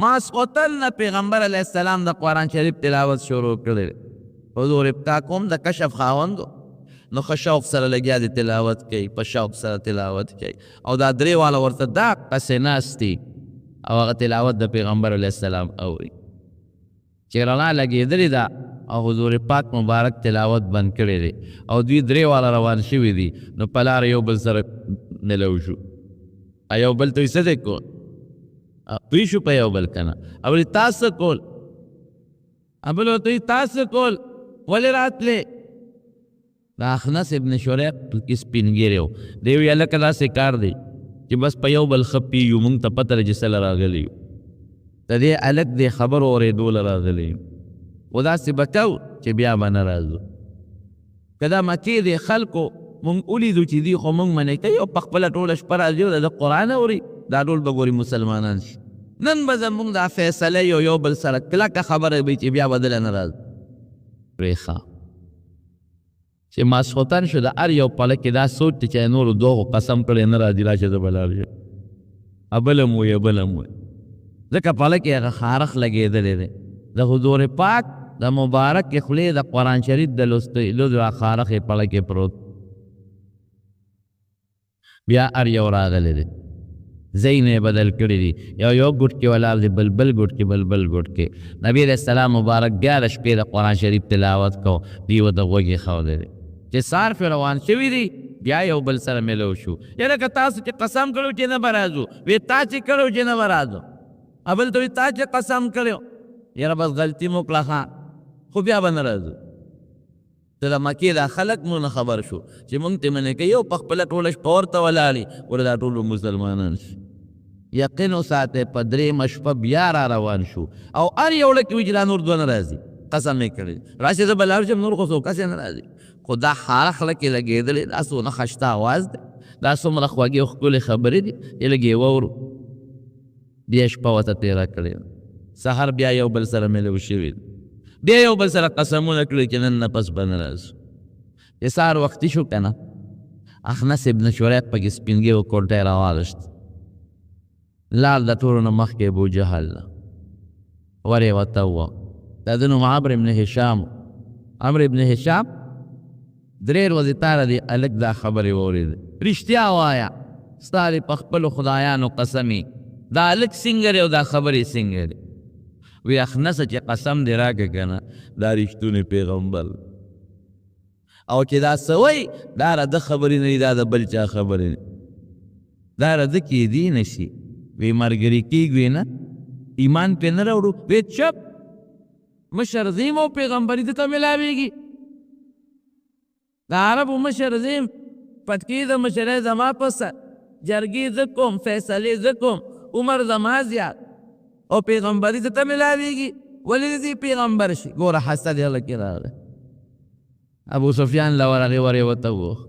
ماسخوتن نه پیغمبر علیه السلام د قرآن شریف تلاوت شروع کړی حضور پاک هم د کشف خاوند نو ښه شوق سره لګیا دی تلاوت کوي په شوق سره تلاوت کوي او دا 3 والا ورته دا قسې ناست دي او هغه تلاوت د پیغمبر علیه السلام اوري چې رڼا لګېدلې ده او حضور پاک مبارک تلاوت بند کړی دی او دوی 3 والا روان شوي دي نو په لاره یو بل سره ملو شو یو بل ته یې څه دی کول پوه شو په یو بل که نه او تاسو کول بل ورته تاسو کول ولې راتلې دا اخنس ابن شریق کې سپین ګیری و دی وی هلکه داسې کار دی چې بس په یو بل ښه پیږو موږ ته پته ده چې څه له راغلي یو د دې هلک دې خبرو اورېدو له راغلي یو خو داسې به کوو چې بیا به نه راځو که دا مکې دې خلکو مونږ ولیدو چې دوی خو مونږ منې کوي او په خپله ټوله شپه راځي او د قرآن اوري دا ټول به ګوري مسلمانان شي نن به زمونږ دا فیصله یو بل سره کلکه خبره وي چې بیا به دله نه راځو پرېښه چې ماسخوتن شو د هر یو پله کې دا سوچ دی چې نورو دوغو قسم کړی نه راځي راشه زه به لاړ شم بل هم وایي بل هم وایي ځکه پله کې هغه خارخ لګېدلی دی د حضور پاک د مبارک خولې د قرآن شریف د لوستلو د خارخ یې پله کې پروت بیا هر یو راغلی دی ځایونه یې بدل کړي دي یو ګوټ کې ولاړ دی بل ګوټ کې بل ګوټ کې نبي علیه السلام مبارک بیا د شپې د قرآن شریف تلاوت کو دوی ورته غوږ ایښودی دی چې سار پې روان شوي دي بیا یو بل سره ملو شو یاره که تاسو چې قسم کړو چې نه به راځو وی تا چې کړو چې نه به راځو بل ته وی تا چې قسم کړو یاره بس غلطي مو کړه خو بیا به نه راځو ته د مکې دا خلک مو نه خبر شو چې مونږ ته منې کوي او په خپله ټوله شپه ورته ولاړې ور دا ټول مسلمانان شي یقین وساتئ په 3 شپه بیا را روان شو او هر یو لکه وي چې دا نور دوه نه راځي قسم یې کړی راشي زه به لاړ شم نور خو څوک نه راځي خو دا خارخ لکې لګېدلې دا څونه خشته اواز دی دا څومره خوږې او ښکلې خبرې دي یې لږ یې واورو بیا شپه ورته تېره کړې سهار بیا یو بل سره ملو شوي بیا یو بل سره قسمونه کړي چې نن نه پس به نه راځو چې سهار وختي شو که نه اخنس ابن شریق پکې سپین ګیرو کوټی راواغشت لاړ د ټولو نه مخکې ابو جهل ور یې ورته ووه د ده نوم عمرو ابن هشام ابن هشام 3 ورځې تاره دی هلک دا خبرې واورېدې رښتیا وایه ستا دې په خپلو خدایانو قسمې دا هلک څنګه دی او دا خبرې څنګه دی وی اخنسه چې قسم دی راکه که نه دا رښتونی پیغمبر او چې دا څه وایي دا رده خبرې نه دي دا د بل چا خبرې نه دا رده کېدی نه شي وی ملګري کېږو نه ایمان پې نه راوړو وی چپ مشر زیم او پیغمبري ده ته ملاویږي د عربو مشر زیم پتکې د مشرۍ زما په سر جرګې زه کوم فیصلې زه کوم عمر زما زیات او پیغمبري ته ملاویږي ولې دې پیغمبر شي ګوره حسد یې لکې راغی ابو سفیان له ورغې ورې ورته ووخ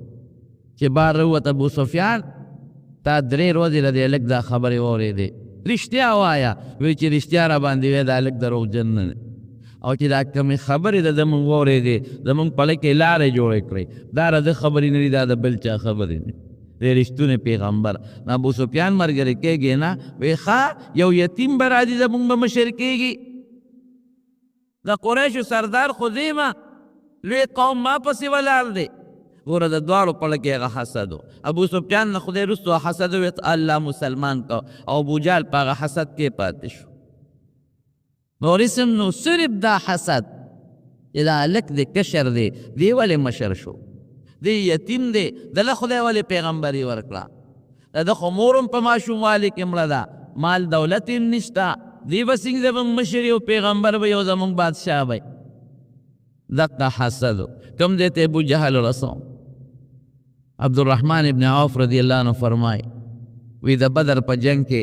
چې بار راووت ابو سفیان تا 3 ورځې له دې هلک دا خبرې واورېدې رښتیا وایه وایي چې رښتیا را باندې وایي دا هلک دروغجن نه دی او چې دا کومې خبرې ده زمونږ واورېدې زمونږ په لکې لارې جوړې کړې دا راده خبرې نه دي دا د بل چا خبرې دي دی رښتونی پیغمبر نو ابو سفیان ملګری کېږي نه وی ښه یو یتیم به راځي زمونږ به مشر کېږي د قریشو سردار خو زیمه لوی قوم ما پسې ولاړ دی ګوره د دواړو پړه کې هغه حسد و ابو سفیان نه خدای رستو حسد ویت الله مسلمان کو او ابو جهل په هغه حسد کې پاتې شو نورسم نو صرف دا حسد چې دا هلک دی کشر دی دی ولې مشر شو دی یتیم دی دله خدای ولې پیغمبري ورکړه د خو مور هم په ماشوموالي کې مړه ده مال دولت هم نشته دی به څنګه زموږ مشر او پیغمبر به یو زموږ بادشاه وی دقه حسد کوم دی ته ابو جهل رسو عبدالرحمن ابن عوف رضی اللہ عنہ فرمائی وی د بدر په جنگ کې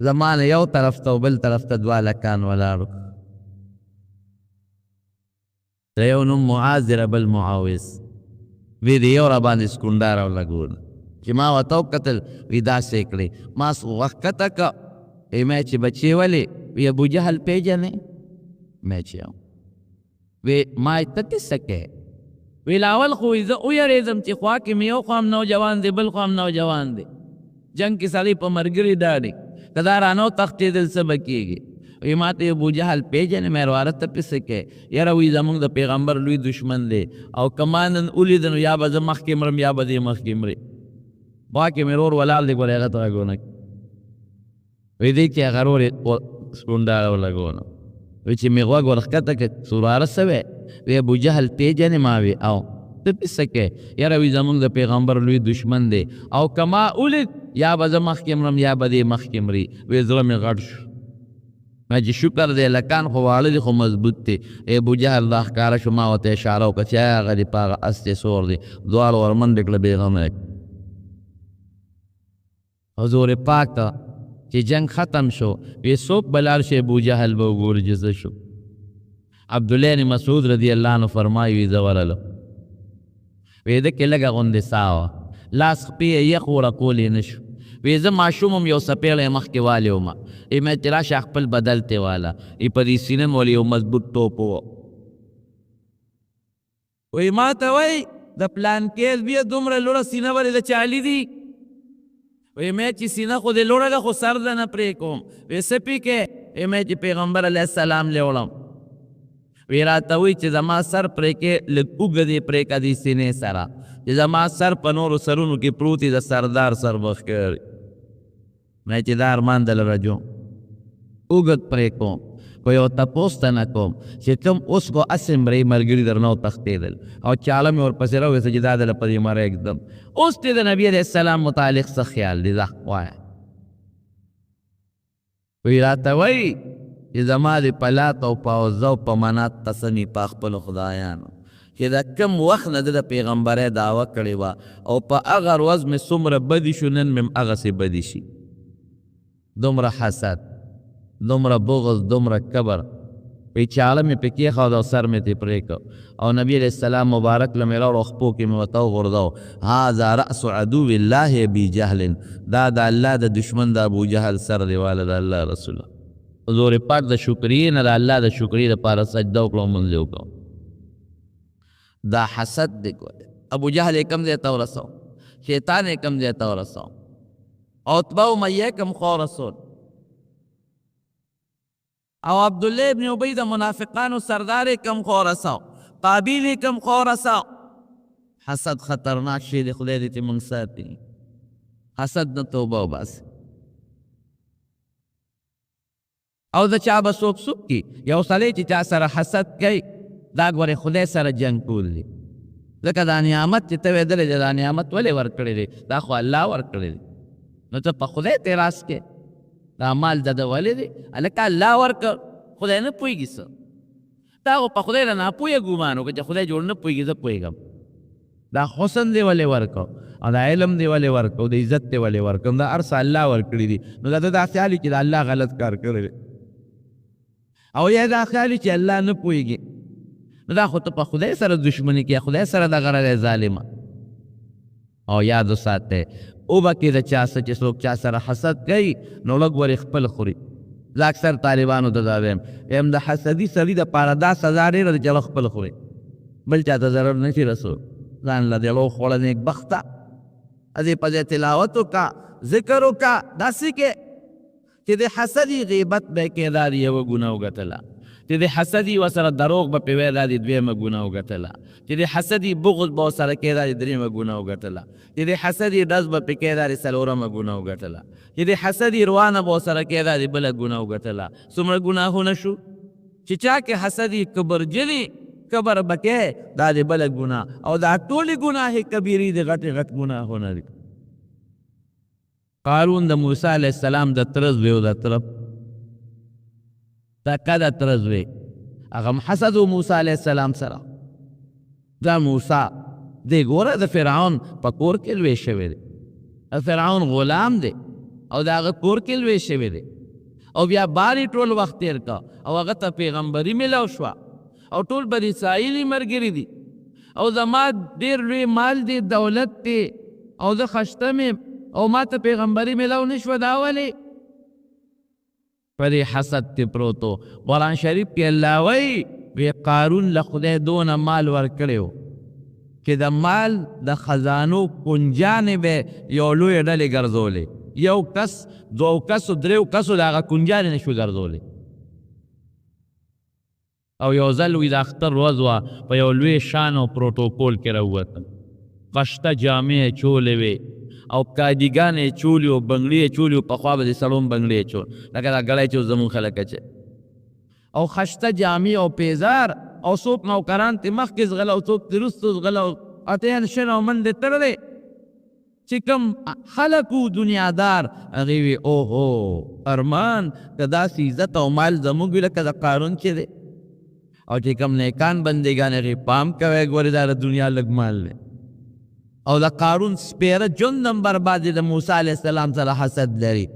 زمانه یو طرف ته او بل طرف ته دوه لکان ولاړو د یو نوم معاذ دی بل معاوض وی د یو را باندې سکونډا راولګول چې ما ورته وکتل وی داسې کړې ما وخت کته که ما چې بچې ولې وی ابو جهل پیژنې ما چې وی ما ته کیسه کې وی لاول خو زه ویرېدم چې خوا کې مې یو خوا هم نوجوان دی بل خوا هم نوجوان دی جنګ کې سړی په ملګري ډاډي که دا رانو تښتېدل څه به کېږي وی ما ته ابو جهل پیژنې مې ورواره ته پسې کې یاره وی زموږ د پیغمبر لوی دشمن دی او که ما نن ولیده نو یا به زه مخکې مرم یا به دې مخکې مري خوا کې مې رور ولاړ دی ګورې هغه ته غږونه وی دی کې هغه رور یې سکونډا ولګونه وی چې مې غوږ ورښکته کړ سوراره څه وی وی ابو جهل پیژنې ما وی او ته پسې کې یاره وی زموږ د پیغمبر لوی دشمن دی او که ما ولید یا به زه مخکې مرم یا به دې مخکې مري وی زړه مې غټ شو ما چې شکر دی لکان خو واړه دي خو مضبوط دی ابو جهل دا ښکاره شو ما ورته اشاره وکړه چې هغه دې په هغه اس دې سور دی دواړو ورمنډې کړه بېغمه حضور پاک ته چې جنگ ختم شو وی څوک به لاړ شي ابو جهل به وګوري چې څه شو عبدالله بن مسعود رضی اللہ عنہ فرمایي وی زه ورغلم وی ده کې لږه غوندې ساه وه لاس خپې یې یخ ورکولی نه شو وی زه ماشوم هم یو څپېړی مخکې والی ومه مې چې راشه خپل بدل ته واله په دې سینه مې ولې یو مضبوط توپ و وی ما ته وایي د پلان کې بیا دومره لوړه سینه ولې د چالي دي وی مې چې سینه خو دې لوړه ده خو سر ده نه پرې کوم وی څه پې کې مې چې پیغمبر علیه السلام لیوړم وی راته وی چې زما سر پرې کې لږ اوږده دې پرې که دې سینې سره چې زما سر په نورو سرونو کې پروت د سردار سر به ښکاري مې چې دا ارمان د لره جو اوږد پرې کوم خو یو تپوس ته نه کوم چې کوم اوس خو اسې مرې ملګري درنه وتښتېدل او چاله مې ورپسې راوویسته چې دا دله په دې مره ږدم اوس دې د نبي علیه السلام متعلق څه خیال دی دا وایه وی راته وایي چې زما د پلات او په عزه او په منات قسم په خپلو خدایانو چې د کم وخت نه د پیغمبرۍ دعوه کړې وه او په هغه ورځ مې څومره بدي شو نن مې هغسې بدي شي دومره حسد دومره بغض دومره کبر وی چاله مې پې کېښود او سر مې ترې پرې کړ او نبي علیه السلام مبارک له مې راوړو خپو کې مې ورته وغورځو هذا رأس عدو الله ابي جهل دا د الله د دشمن د ابو جهل سر دی واله د الله رسوله حضور پاک د شکریې نه د الله د شکریې دپاره سجده وکړو لمونځ یې وکړو دا حسد دی ګوره ابو جهل یې کم ځای ته ورسو شیطان یې کم ځای ته ورسو عتبه امیه کم خوا رسول او عبدالله ابن ابی د منافقانو سردار یې کم خوا رسو قابیل یې کم خوا رسو حسد خطرناک شی دی خدای دې ته موږ ساتي حسد نه توبه وباسي او د چا به څوک څوک کي یو سړی چې چا سره حسد کوي دا ګورې خدای سره جنګ کول دی ځکه دا نعمت چې ته ویدلی دی دا نعمت ولې ورکړی دی دا خو الله ورکړی دی نو ته په خدای اعتراض کې دا مال د ده ولې دی هلکه الله ورکړ خدای نه پوهېږي څه تا خو په خدای نه ناپوهه ګمان وکړه چې خدای جوړ نه پوهېږي زه پوهېږم دا حسن دی ولې ورکړ او دا علم دی ولې ورکړ او د عزت دی ولې ورکړ دا هر څه الله ورکړي دي نو دا دا خیال چې دا الله غلط کار کړی دی او یا دا خیال چې الله نه پوهېږي نو دا خو ته په خدای سره دشمني کې خدای سره دغه دی ظالمه او یاد وساتئ وبکې د چا څه چې څوک چا سره حسد کوي نو لږ ورې خپل خوري زه اکثر طالبانو ته دا ویم د حسدي سړي دپاره دا سزا ډېره ده چې هغه خپل خوري بل چا ته ضرر نشي رسول ځان له دېړو خوړه نیکبخته دې په ځای تلاوت وکړه ذکر وکړه داسې کې چې د حسدي غیبت به یې کېدار یوه ګناه وګټله چې د حسدي ورسره دروغ به پې وی دا د دویمه ګناه وګټله، چې د حسدي بغض به ورسره کوې دا د درېیمه ګناه وګټله، چې د حسدي ډز به پې کوې دا د څلورمه ګناه وګټله، چې د حسدي روانه به ورسره کوې دا د بله ګناه وګټله. څومره ګناهونه شو چې چا کې حسدي کبرجنې کبر به کوې دا د بله ګناه، او دا ټولې ګناه کبیرې د غټې غټ ګناهونه دي. قارون د موسی علیه السلام د تره زوی و، د تره تکه د تره زوی، هغه هم حسد و موسی علیه السلام سره. دا موسی دی ګوره د فرعون په کور کې لوی شوی دی، د فرعون غلام دی او د هغه کور کې لوی شوی دی، او بیا باری ټول وخت تیر کا او هغه ته پیغمبري میلاو شوه او ټول بني اسرائیل ملګري دي، او زما ډېر لوی مال دی، دولت دی، او زه خشته مې او ما ته پیغمبري میلاو نه شوه. دا ولې؟ په دې حسد کې پروت و. قرآن شریف کې الله وایي قارون له خدای دونه مال ورکړی و چې د مال د خزانو کنجانې به یو لویې ډلې ګرځولې، یو کس دوو کسو دریو کسو د هغه کنجانې نه شو ګرځولې. او یو ځل وي د اختر ورځ وه، په یو لوی شان او پروتوکول کې راووتل، خشته جامې یې چولې وې او کاجیګانې یې چولي و، بنګړي یې چولي و، پخوا به د سړو هم بنګړي یې چول لکه دا ګړی چې زمونږ خلک اچوي، او خشته جامې او پیزار، او څوک نوکران ترې مخکې ځغله او څوک ترې وروسته ځغله، او اته یې شن او منډې تړلې. چې کوم خلک وو دنیادار هغې وي اوهو ارمان که داسې عزت او مال زموږ وي لکه د قارون چې دی، او چې کوم نیکان بندګان هغې پام کوئ ګورې دا د دنیا لږ مال دی. او د قارون سپیره ژوند هم برباد دی، د موسی علیه السلام سره حسد لري،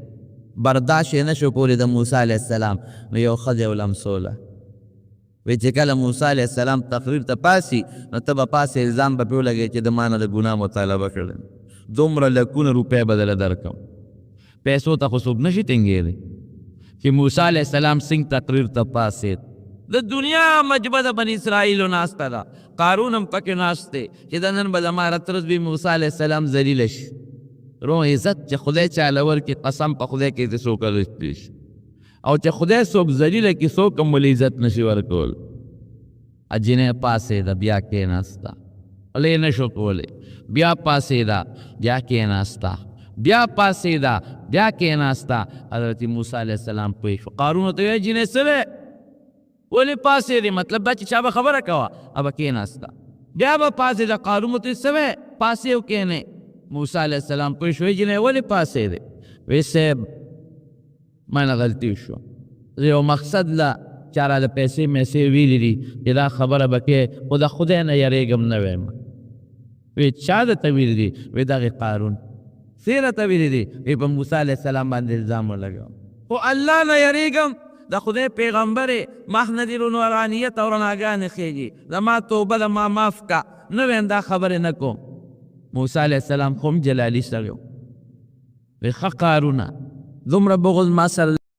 برداشت یې نه شو کولی د موسی علیه السلام. نو یو ښځه یې ولمسوله، وی چې کله موسی علیه السلام تقریر ته پاسي نو ته به پاسې الزام به پرې ولګوې چې د ما نه د ګناه مطالبه کړې، دومره لکونه روپۍ به دله درکړم. پیسو ته خو څوک نشي ټینګېدی چې موسی علیه السلام څنګه تقریر ته پاسېد. د دنیا مجبه د بني اسرائیلو ناسته ده، قارون هم پکې ناست دی چې د نن به زما رترز وي موسی علیه السلام ذلیله شي. روح عزت چې خدای چاله ورکړي قسم په خدای کې چې څوک رستی شي، او چې خدای څوک ذلیله کړي څوک هم ولې عزت نشي ورکول. جنۍ پاسېده بیا کېناسته، ولې نه شو کولی، بیا پاسېده بیا کېناسته، بیا پاسېده بیا کېناسته. حضرت موسی علیه السلام پوه شو، قارون ورته ویل جنۍ څه دی ولې پاسېدې، مطلب دا چې چا به خبره کوه ابه کېناسته، بیا به پاسېده. قارون ورته څه وی پاسې او کېنې. موسی علیه السلام پوه شو جنۍ ولې پاسېدې؟ وی صاحب ما نه غلطي وشوه، زه یو مقصد له چا راله پیسې میسې ویلي دي چې دا خبره به کې خو د خدای نه یریږم نه ویم. وی چا درته ویلي دي؟ وی دغې قارون. څه راته ویلي دي؟ وی په موسی علیه السلام باندې الزام ولګوم، خو الله نه یریږم، د خدای پیغمبرې مخ نه دې نورانیت او رڼاګانې خیږي، زما توبه ده ما معاف که، نه ویم دا خبرې نه کوم. موسی علیه السلام خو هم جلالي سړی و، وی ښه قارونه دومره بغض ما سره